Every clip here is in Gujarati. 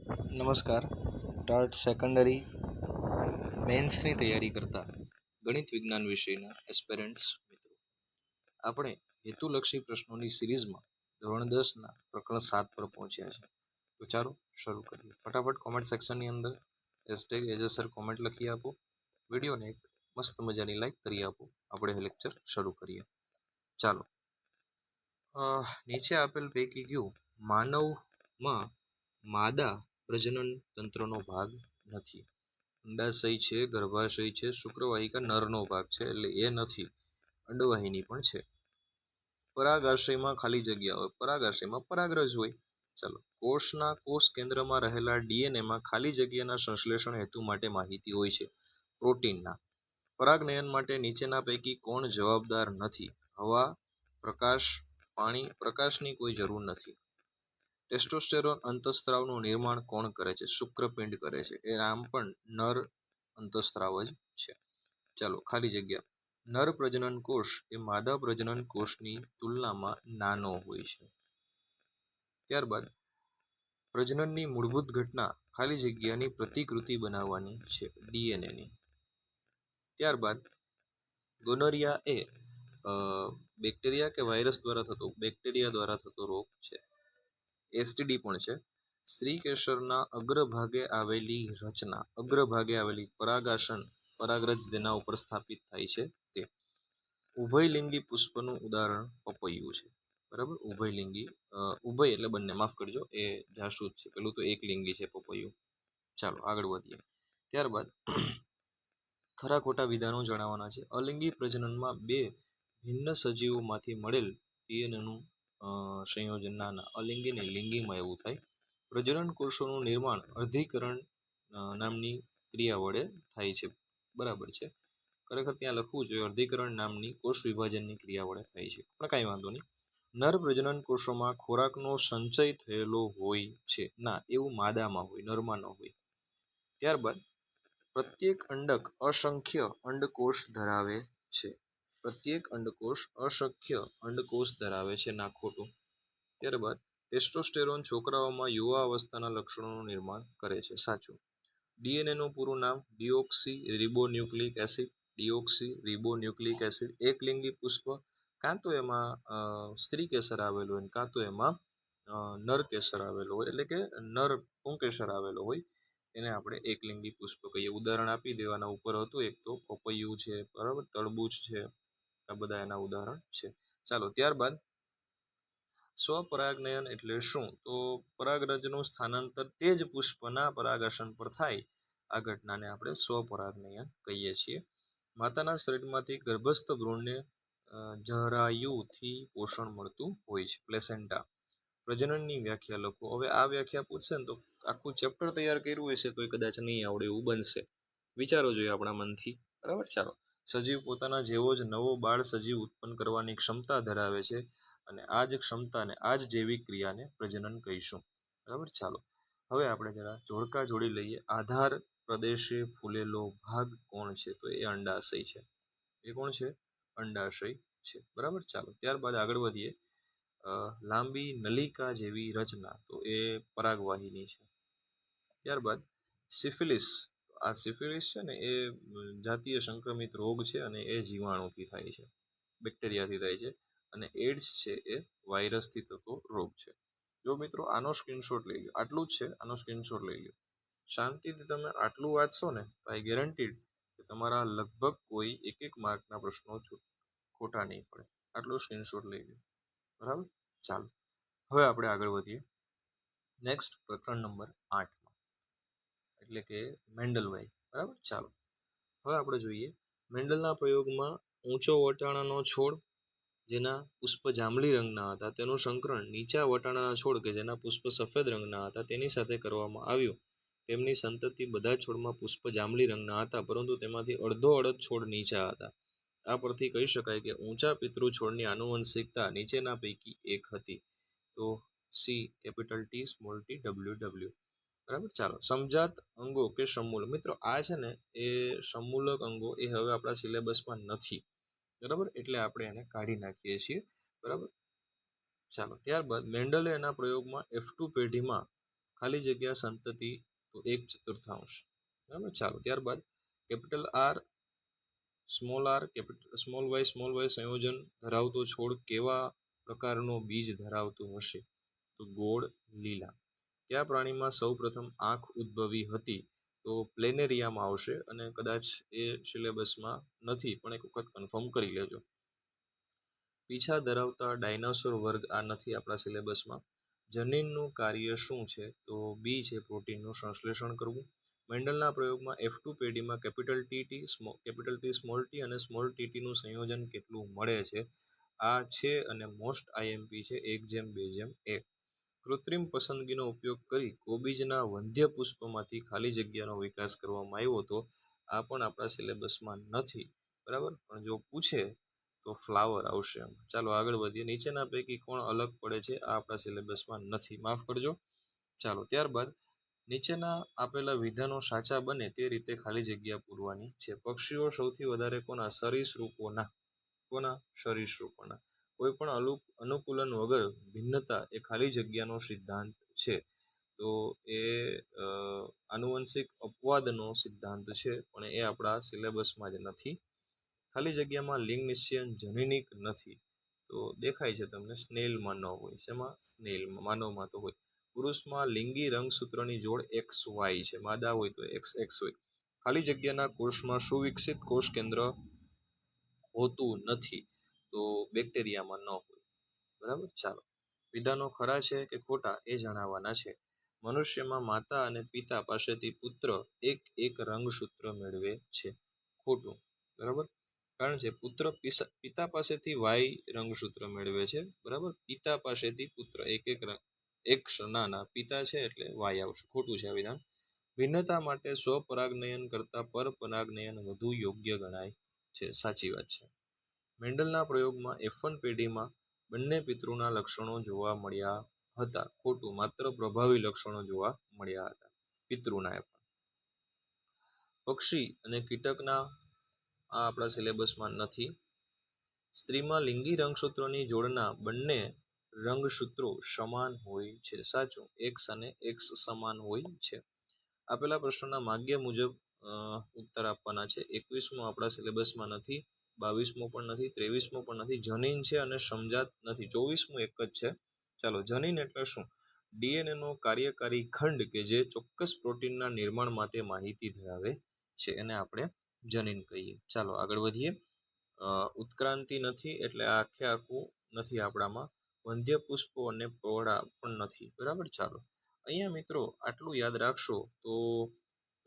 નમસ્કાર. ટાટ સેકન્ડરી મેન્સની તૈયારી કરતા ગણિત વિજ્ઞાન વિષયના એસ્પિરન્ટ્સ મિત્રો, આપણે હેતુલક્ષી પ્રશ્નોની સિરીઝમાં ધોરણ 10ના પ્રકરણ 7 પર પહોંચ્યા છે. તો ચાલો શરૂ કરીએ. ફટાફટ કોમેન્ટ સેક્શનની અંદર #એજસર કોમેન્ટ લખી આપો. વિડીયોને એક મસ્ત મજાની લાઈક કરી આપો. આપણે લેક્ચર શરૂ કરીએ. ચાલો, નીચે આપેલ પૈકી કયું માનવમાં માદા પ્રજનન તંત્રનો ભાગ નથી? અંડાશય છે, ગર્ભાશય છે, શુક્રવાહિકા નરનો ભાગ છે, એટલે એ નથી. અંડવાહિની પણ છે. પરાગાશયમાં ખાલી જગ્યા હોય, પરાગાશયમાં પરાગરજ હોય. ચાલો, કોષના કોષ કેન્દ્રમાં રહેલા ડીએનએમાં ખાલી જગ્યાના સંશ્લેષણ હેતુ માટે માહિતી હોય છે, પ્રોટીનના. પરાગનયન માટે નીચેના પૈકી કોણ જવાબદાર નથી? હવા, પ્રકાશ, પાણી. પ્રકાશની કોઈ જરૂર નથી. ટેસ્ટોસ્ટેરોન અંતઃસ્ત્રાવનું નિર્માણ કોણ કરે છે? શુક્રપિંડ કરે છે. એ નામ પણ નર અંતઃસ્ત્રાવ જ છે. ચાલો, ખાલી જગ્યા. નર પ્રજનન કોષ એ માદા પ્રજનન કોષની તુલનામાં નાનો હોય છે. ત્યારબાદ પ્રજનનની મૂળભૂત ઘટના ખાલી જગ્યાની પ્રતિકૃતિ બનાવવાની છે, ડીએનએની. ત્યારબાદ ગોનોરિયા એ બેક્ટેરિયા કે વાયરસ દ્વારા થતો રોગ છે. એસટીડી પણ છે. સ્ત્રી કેસરના અગ્રભાગે આવેલી રચના, અગ્રભાગે આવેલી પરાગાસન, પરાગરજ જેના ઉપર સ્થાપિત થાય છે તે. ઉભયલિંગી પુષ્પનું ઉદાહરણ પપૈયું છે. બરાબર, ઉભયલિંગી, ઉભય એટલે બંને, માફ કરજો, એ જાસૂદ છે. પેલું તો એક લિંગી છે પપૈયું. ચાલો આગળ વધીએ. ત્યારબાદ ખરા ખોટા વિધાનો જણાવવાના છે. અલિંગી પ્રજનનમાં બે ભિન્ન સજીવોમાંથી મળેલ ડીએનએનું સંયોજન નાના, અલિંગી ને લિંગીમાં એવું થાય. પ્રજનન કોષોનું નિર્માણ અર્ધીકરણ નામની ક્રિયા વડે થાય છે. બરાબર છે, ખરેખર ત્યાં લખવું જોઈએ અર્ધીકરણ નામની કોષ વિભાજનની ક્રિયા વડે થાય છે, પણ કાંઈ વાંધો નહીં. નર પ્રજનન કોષોમાં ખોરાકનો સંચય થયેલો હોય છે? ના, એવું માદામાં હોય, નરમાં ન હોય. ત્યારબાદ પ્રત્યેક અંડક અસંખ્ય અંડકોષ ધરાવે છે. પ્રત્યેક અંડકોષ અસંખ્ય અંડકોષ ધરાવે છે, ના ખોટું. ત્યારબાદ ટેસ્ટોસ્ટેરોન છોકરાઓમાં યુવા અવસ્થાના લક્ષણોનું નિર્માણ કરે છે, સાચું. ડીએનએનું પૂરું નામ deoxyribonucleic acid. Deoxyribonucleic acid. એકલિંગી પુષ્પ કાં તો એમાં સ્ત્રી કેસર આવેલો હોય, કાં તો એમાં નર કેસર આવેલો હોય, એટલે કે નર પુંકેસર આવેલો હોય, એને આપણે એકલિંગી પુષ્પ કહીએ. ઉદાહરણ આપી દેવાના ઉપર હતું, એક તો પપૈયું છે, બરાબર, તરબૂચ છે, આ બધા એના ઉદાહરણ છે. ચાલો, ત્યારબાદ સ્વપરાગનયન એટલે શું? તો પરાગરજનું સ્થાનાંતર તે જ પુષ્પના પરાગાસન પર થાય, આ ઘટનાને આપણે સ્વપરાગનયન કહીએ છીએ. માતાના શરીરમાંથી ગર્ભસ્થ ભ્રૂણને જરાયુથી પોષણ મળતું હોય છે, પ્લેસેન્ટા. પ્રજનનની વ્યાખ્યા લખો. હવે આ વ્યાખ્યા પૂછશે ને તો આખું ચેપ્ટર તૈયાર કર્યું હશે તો કદાચ નહીં આવડે એવું બનશે. વિચારો જોઈએ આપણા મનથી. બરાબર, ચાલો. સજીવ પોતાના જેવો જ નવો બાળ સજીવ ઉત્પન્ન કરવાની ક્ષમતા ધરાવે છે, અને આ જ ક્ષમતાને, આ જ જૈવિક ક્રિયાને પ્રજનન કહીશું. બરાબર, ચાલો. હવે આપણે જરા જોડકા જોડી લઈએ. આધાર પ્રદેશે ફૂલેલો ભાગ કોણ છે? તો એ અંડાશય છે. એ કોણ છે? અંડાશય છે. બરાબર, ચાલો. ત્યારબાદ આગળ વધીએ. લાંબી નલિકા જેવી રચના, તો એ પરાગવાહિની છે. ત્યારબાદ સિફિલિસ. આ સિફિલિસ છે ને એ જાતીય સંક્રમિત રોગ છે, અને એ જીવાણુથી થાય છે, બેક્ટેરિયાથી થાય છે. અને એડ્સ છે એ વાયરસથી થતો રોગ છે. જો મિત્રો આનો સ્ક્રીનશોટ લઈ લો, આટલું જ છે, આનો સ્ક્રીનશોટ લઈ લો. શાંતિથી તમે આટલું વાંચશો ને તો આઈ ગેરંટીડ કે તમારા લગભગ કોઈ એક માર્કના પ્રશ્નો ખોટા નહીં પડે. આટલું સ્ક્રીનશોટ લઈ લો. બરાબર, ચાલો. હવે આપણે આગળ વધીએ. નેક્સ્ટ પ્રકરણ નંબર 8, એટલે કે મેન્ડલવાઈ. બરાબર, ચાલો. હવે આપણે જોઈએ મેન્ડલના પ્રયોગમાં ઊંચો વટાણાનો છોડ જેના પુષ્પ જાંબલી રંગના હતા તેનું સંકરણ નીચા વટાણાના છોડ કે જેના પુષ્પ સફેદ રંગના હતા તેની સાથે કરવામાં આવ્યું. તેમની સંતતિ બધા છોડમાં પુષ્પ જાંબલી રંગના હતા, પરંતુ તેમાંથી અડધો અડધ છોડ નીચા હતા. આ પરથી કહી શકાય કે ઊંચા પિતૃ છોડની આનુવંશિકતા નીચેના પૈકી એક હતી. તો C, capital T, small T, W. બરાબર, ચાલો. સમજાત અંગો કે સમૂલક. મિત્રો આ છે ને એ સમૂલક અંગો એ હવે આપણા સિલેબસમાં નથી. બરાબર, એટલે આપણે એને કાઢી નાખીએ છીએ. બરાબર, ચાલો. ત્યારબાદ મેન્ડલે એના પ્રયોગમાં F2 પેઢીમાં ખાલી જગ્યા સંતતિ તો 1/4. બરાબર. ચાલો ત્યારબાદ કેપિટલ R સ્મોલ વાય સંયોજન ધરાવતો છોડ કેવા પ્રકારનો બીજ ધરાવતું હશે? તો ગોળ લીલા. કયા પ્રાણીમાં સૌપ્રથમ આંખ ઉદ્ભવી હતી? તો પ્લેનેરિયામાં આવશે અને કદાચ એ સિલેબસમાં નથી પણ એક વખત કન્ફર્મ કરી લેજો. પીછા ધરાવતા ડાયનાસોર વર્ગ આ નથી આપણા સિલેબસમાં. જનીનનું કાર્ય શું છે? તો બી છે પ્રોટીનનું સંશ્લેષણ કરવું. મેન્ડલના પ્રયોગમાં F2 પેઢીમાં કેપિટલ ટી સ્મોલ ટી અને સ્મોલ ટીનું સંયોજન કેટલું મળે છે? આ છે અને મોસ્ટ આઈએમપી છે 1:2:1. કૃત્રિમ પસંદગીનો ઉપયોગ કરી કોબીજના વંધ્ય પુષ્પમાંથી ખાલી જગ્યાનો વિકાસ કરવામાં આવ્યો હતો. આ પણ આપણા સિલેબસમાં નથી. બરાબર. પણ જો પૂછે તો ફ્લાવર આવશે. ચાલો આગળ વધીએ. નીચેના પૈકી કોણ અલગ પડે છે? આ આપણા સિલેબસમાં નથી, માફ કરજો. ચાલો ત્યારબાદ નીચેના આપેલા વિધાનો સાચા બને તે રીતે ખાલી જગ્યા પૂરવાની છે. પક્ષીઓ સૌથી વધારે કોના? સરીસૃપોના. કોઈ પણ અનુકૂલન વગર ભિન્નતા એ ખાલી જગ્યાનો સિદ્ધાંત છે. તો એ આનુવંશિક અપવાદનો સિદ્ધાંત છે, પણ એ આપણા સિલેબસમાં જ નથી. ખાલી જગ્યામાં લિંગ નિશ્ચયન જનીનિક નથી. તો દેખાય છે તમને, સ્નેલમાં ન હોય. શેમાં? સ્નેલમાં. માનવમાં તો હોય. પુરુષમાં લિંગી રંગસૂત્રની જોડ XY છે, માદા હોય તો XX હોય. ખાલી જગ્યાના કોષમાં સુવિકસિત કોષ કેન્દ્ર હોતું નથી. તો બેક્ટેરિયામાં ન હોય. બરાબર. ચાલો વિધાનો ખરા છે કે ખોટા એ જણાવવાના છે. મનુષ્યમાં માતા અને પિતા પાસેથી પુત્ર એક રંગસૂત્ર મેળવે છે. ખોટું. બરાબર. કારણ છે પુત્ર પિતા પાસેથી વાય રંગસૂત્ર મેળવે છે. બરાબર. પિતા પાસેથી પુત્ર એક નાના પિતા છે એટલે વાય આવશે. ખોટું છે આ વિધાન. ભિન્નતા માટે સ્વપરાગનયન કરતા પરપરાગનયન વધુ યોગ્ય ગણાય છે. સાચી વાત છે. મેન્ડલના પ્રયોગમાં F1 પેઢીમાં બંને પિતૃના લક્ષણો જોવા મળ્યા હતા. ખોટું. માત્ર પ્રભાવી લક્ષણો જોવા મળ્યા હતા પિતૃના. પક્ષી અને કીટકના આ આપણા સિલેબસમાં નથી. સ્ત્રીમાં લિંગી રંગસૂત્રોની જોડના બંને રંગસૂત્રો સમાન હોય છે. સાચું. X અને X સમાન હોય છે. આપેલા પ્રશ્નોના માગ્ય મુજબ ઉત્તર આપવાના છે. 21મો આપણા સિલેબસમાં નથી, 22મો પણ નથી, 23મો પણ નથી. જનીન છે અને સમજાત નથી. 24મું એક જ છે. ચાલો જનીન એટલે શું? DNA નો કાર્યકારી ખંડ કે જે ચોક્કસ પ્રોટીનના નિર્માણ માટે માહિતી ધરાવે છે, એને આપણે જનીન કહીએ. ચાલો આગળ વધીએ. ઉત્ક્રાંતિ નથી એટલે આખે આખું નથી આપણામાં. વંધ્ય પુષ્પો અને પહોળા પણ નથી. બરાબર. ચાલો અહીંયા મિત્રો આટલું યાદ રાખશો તો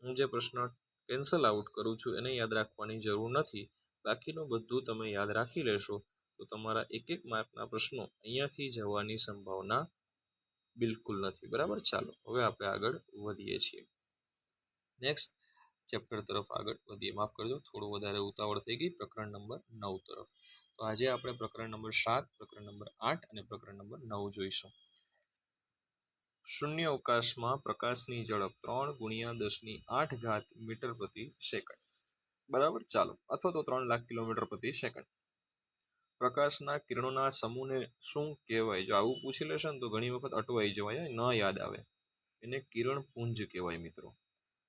હું જે પ્રશ્ન કેન્સલ આઉટ કરું છું એને યાદ રાખવાની જરૂર નથી. બાકીનું બધું તમે યાદ રાખી લેશો તો તમારા એક માર્કના પ્રશ્નો અહીંયાથી જવાની સંભાવના બિલકુલ નથી. બરાબર. ચાલો હવે આપણે આગળ વધીએ છીએ. નેક્સ્ટ ચેપ્ટર તરફ આગળ વધીએ. માફ કરજો, થોડું વધારે ઉતાવળ થઈ ગઈ. પ્રકરણ નંબર 9 તરફ. તો આજે આપણે પ્રકરણ નંબર 7, પ્રકરણ નંબર 8 અને પ્રકરણ નંબર 9 જોઈશું. શૂન્ય અવકાશમાં પ્રકાશની ઝડપ 3 × 10⁸ મીટર પ્રતિ સેકન્ડ. બરાબર. ચાલો અથવા તો 3 લાખ કિલોમીટર પ્રતિ સેકન્ડ. પ્રકાશના કિરણોના સમૂહને શું કહેવાય? જો આવું પૂછી લેશે ને તો ઘણી વખત અટવાઈ જવાય, ન યાદ આવે. એને કિરણ પુંજ કહેવાય મિત્રો.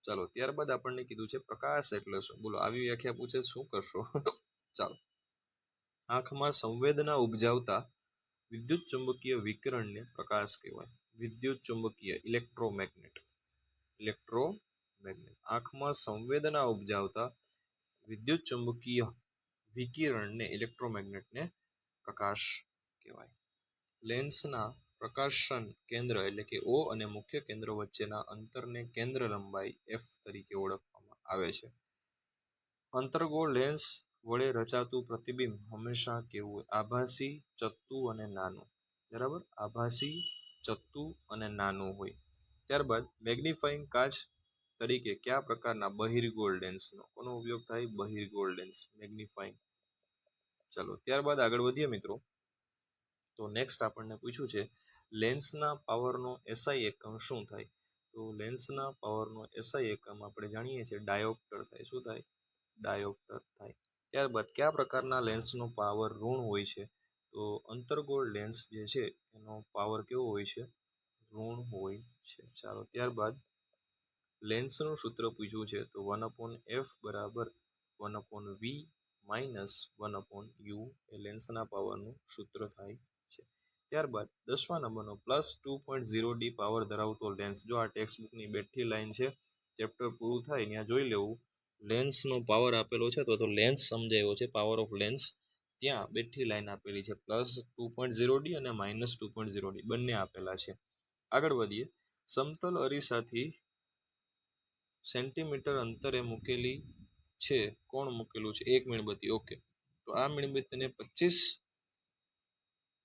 ચાલો ત્યારબાદ આપણને કીધું છે પ્રકાશ એટલે શું? બોલો આવી વ્યાખ્યા પૂછે શું કરશો? ચાલો આંખમાં સંવેદના ઉપજાવતા વિદ્યુત ચુંબકીય વિકિરણને પ્રકાશ કહેવાય. વિદ્યુત ચુંબકીય ઇલેક્ટ્રોમેગ્નેટ. આંખમાં સંવેદના ઉપજાવતા વિદ્યુત ચુંબકીય વિકિરણને ઇલેક્ટ્રોમેગ્નેટને પ્રકાશ કહેવાય. લેન્સના પ્રકાશન કેન્દ્ર એટલે કે O અને મુખ્ય કેન્દ્ર વચ્ચેના અંતરને કેન્દ્ર લંબાઈ F તરીકે ઓળખવામાં આવે છે. અંતર્ગોળ લેન્સ વડે રચાતું પ્રતિબિંબ હંમેશા કેવું હોય? આભાસી, ચત્તુ અને નાનું. બરાબર. આભાસી, ચત્તુ અને નાનું હોય. ત્યારબાદ મેગ્નિફાઇંગ કાચ તરીકે કયા પ્રકારના બહિર્ગોળ લેન્સનો કોનો ઉપયોગ થાય? બહિર્ગોળ લેન્સ. મેગ્નિફાઇંગ. ચાલો ત્યારબાદ આગળ વધીએ મિત્રો. તો નેક્સ્ટ આપણને પૂછ્યું છે લેન્સના પાવરનો SI એકમ શું થાય? તો લેન્સના પાવરનો SI એકમ આપણે જાણીએ છીએ ડાયોપ્ટર થાય. શું થાય? ડાયોપ્ટર થાય. ત્યારબાદ કયા પ્રકારના લેન્સનો પાવર ઋણ હોય છે? તો અંતર્ગોળ લેન્સ જે છે એનો પાવર કેવો હોય છે? ઋણ હોય છે. ચાલો ત્યારબાદ લેન્સનું સૂત્ર પૂછ્યું છે તો 1/f બરાબર 1/v માઇનસ 1/u એ લેન્સના પાવરનું સૂત્ર થાય છે. ત્યારબાદ 10મા નંબરનો +2.0d પાવર ધરાવતો લેન્સ. જો આ ટેક્સ્ટ બુકની બેઠી લાઈન છે, ચેપ્ટર પૂરું થાય ત્યાં જોઈ લેવું લેન્સનો પાવર આપેલો છે તો લેન્સ સમજાયો છે, પાવર ઓફ લેન્સ ત્યાં બેઠી લાઈન આપેલી છે. +2.0d અને -2.0d બંને આપેલા છે. આગળ વધીએ. સમતલ અરીસાથી સેન્ટીમીટર અંતરે મૂકેલી છે. કોણ મૂકેલું છે? એક મીણબત્તી. ઓકે, તો આ મીણબત્તીને 25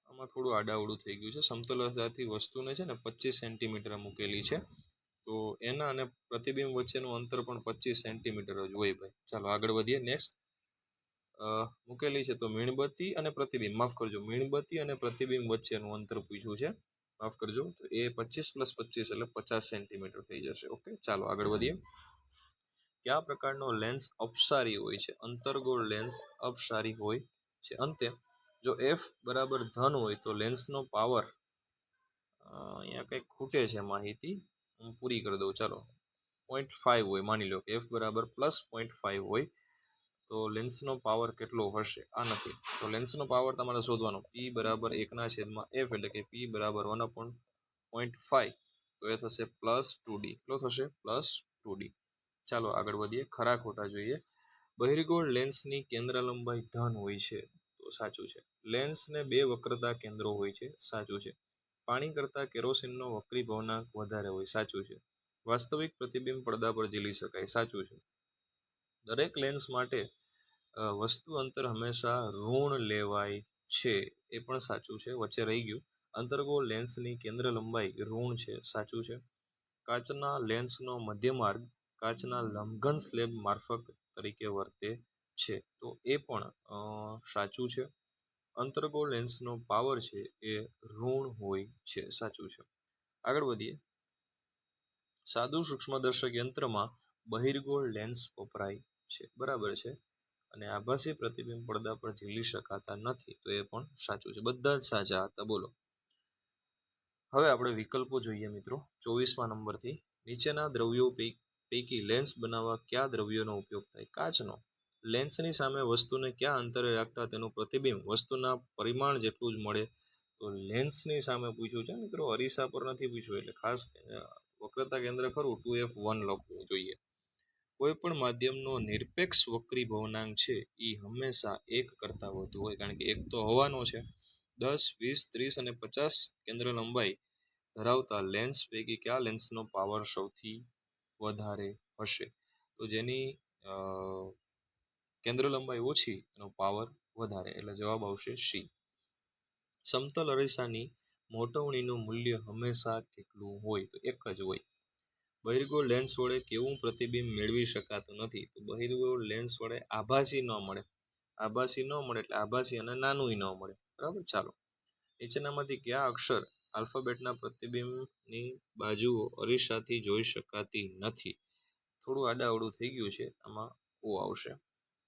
આમાં થોડું આડાઅવળું થઈ ગયું છે. સમતલ અરીસાથી વસ્તુને છે ને 25 સેન્ટીમીટર મૂકેલી છે, તો એના અને પ્રતિબિંબ વચ્ચેનું અંતર પણ 25 સેન્ટીમીટર જ હોય ભાઈ. ચાલો આગળ વધીએ. નેક્સ્ટ મૂકેલી છે તો મીણબત્તી અને પ્રતિબિંબ, માફ કરજો, મીણબત્તી અને પ્રતિબિંબ વચ્ચેનું અંતર પૂછ્યું છે, માફ કરજો. તો એ 25 + 25 એટલે 50 સેન્ટીમીટર થઈ જશે. ઓકે, ચાલો આગળ વધીએ. કયા પ્રકારનો લેન્સ અપસારી હોય છે? અંતર્ગોળ લેન્સ અપસારી હોય છે. અંતે જો f બરાબર ધન હોય તો લેન્સનો પાવર, અહીંયા કંઈક ખૂટે છે માહિતી, હું પૂરી કરી દઉં. ચાલો 0.5 હોય, માની લો કે f બરાબર +0.5 હોય તો લેન્સનો પાવર કેટલો હશે? આ નથી, તો લેન્સનો પાવર તમારે શોધવાનો. p બરાબર 1/f એટલે કે p બરાબર 1/0.5, તો એ થશે +2d. કેટલો થશે? +2d. ચાલો આગળ વધીએ. ખરા ખોટા જોઈએ. બહિર્ગોળ લેન્સની કેન્દ્ર લંબાઈ ધન હોય છે, તો સાચું છે. લેન્સને 2 વક્રતા કેન્દ્રો હોય છે, સાચું છે. પાણી કરતાં કેરોસીનનો વક્રી ભવનાંક વધારે હોય, સાચું છે. વાસ્તવિક પ્રતિબિંબ પડદા પર ઝીલી શકાય, સાચું છે. દરેક લેન્સ માટે વસ્તુ અંતર હંમેશા ઋણ લેવાય છે, એ પણ સાચું છે. વચ્ચે રહી ગયું. અંતર્ગોળ લેન્સની કેન્દ્ર લંબાઈ ઋણ છે, સાચું છે. કાચના લેન્સનો મધ્યમાર્ગ કાચના લંબઘન સ્લેબ મારફત તરીકે વર્તે છે, તો એ પણ સાચું છે. અંતર્ગોળ લેન્સનો પાવર છે એ ઋણ હોય છે, સાચું છે. આગળ વધીએ. સાદું સૂક્ષ્મદર્શક યંત્રમાં બહિર્ગોળ લેન્સ વપરાય છે, બરાબર છે. અને આભાસી પ્રતિબિંબ પડદા પર ઝીલી શકાતા નથી, તો એ પણ સાચું છે. બધા જ સાચા હતા. બોલો. હવે આપણે વિકલ્પો જોઈએ મિત્રો. 24મા નંબરથી નીચેના દ્રવ્યો પૈકી લેન્સ બનાવવા કયા દ્રવ્યનો ઉપયોગ થાય? કાચનો. લેન્સની સામે વસ્તુને કયા અંતરે રાખતા તેનું પ્રતિબિંબ વસ્તુના પરિમાણ જેટલું જ મળે? તો લેન્સની સામે પૂછ્યું છે મિત્રો, અરીસા પર નથી પૂછ્યું, એટલે ખાસ વક્રતા કેન્દ્ર ખરું 2f1 લખવું જોઈએ. કોઈ પણ માધ્યમનો નિરપેક્ષ વક્રી ભવનાંક છે એ હંમેશા 1 કરતાં વધુ હોય, કારણ કે 1 તો હવાનો છે. 10, 20, 30 અને 50 કેન્દ્ર લંબાઈ ધરાવતા લેન્સ પૈકી કયા લેન્સનો પાવર સૌથી વધારે હશે? તો જેની કેન્દ્ર લંબાઈ ઓછી એનો પાવર વધારે, એટલે જવાબ આવશે સી. સમતલ અરીસાની મોટવણીનું મૂલ્ય હંમેશા કેટલું હોય? તો 1 જ હોય. બહિર્ગોળ લેન્સ વડે કેવું પ્રતિબિંબ મેળવી શકાતું નથી? તો બહિર્ગોળ લેન્સ વડે આભાસી ન મળે. આભાસી ન મળે એટલે આભાસી અને નાનું ન મળે, બરાબર. ચાલો, નીચેનામાંથી કયા અક્ષર આલ્ફાબેટના પ્રતિબિંબની બાજુઓ અરીસાથી જોઈ શકાતી નથી? થોડું આડાઅવળું થઈ ગયું છે, આમાં ઓ આવશે.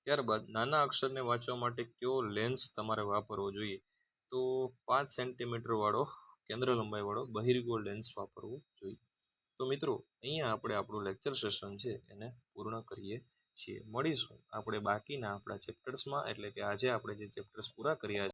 ત્યારબાદ નાના અક્ષરને વાંચવા માટે કયો લેન્સ તમારે વાપરવો જોઈએ? તો 5 સેન્ટીમીટર વાળો કેન્દ્ર લંબાઈ વાળો બહિર્ગોળ લેન્સ વાપરવો જોઈએ. તો મિત્રો, અહીંયા આપણે આપણું લેક્ચર સેશન છે એને પૂર્ણ કરીએ છીએ. મળીશું આપણે બાકીના આપણા ચેપ્ટર્સમાં, એટલે કે આજે આપણે જે ચેપ્ટર્સ પૂરા કર્યા છે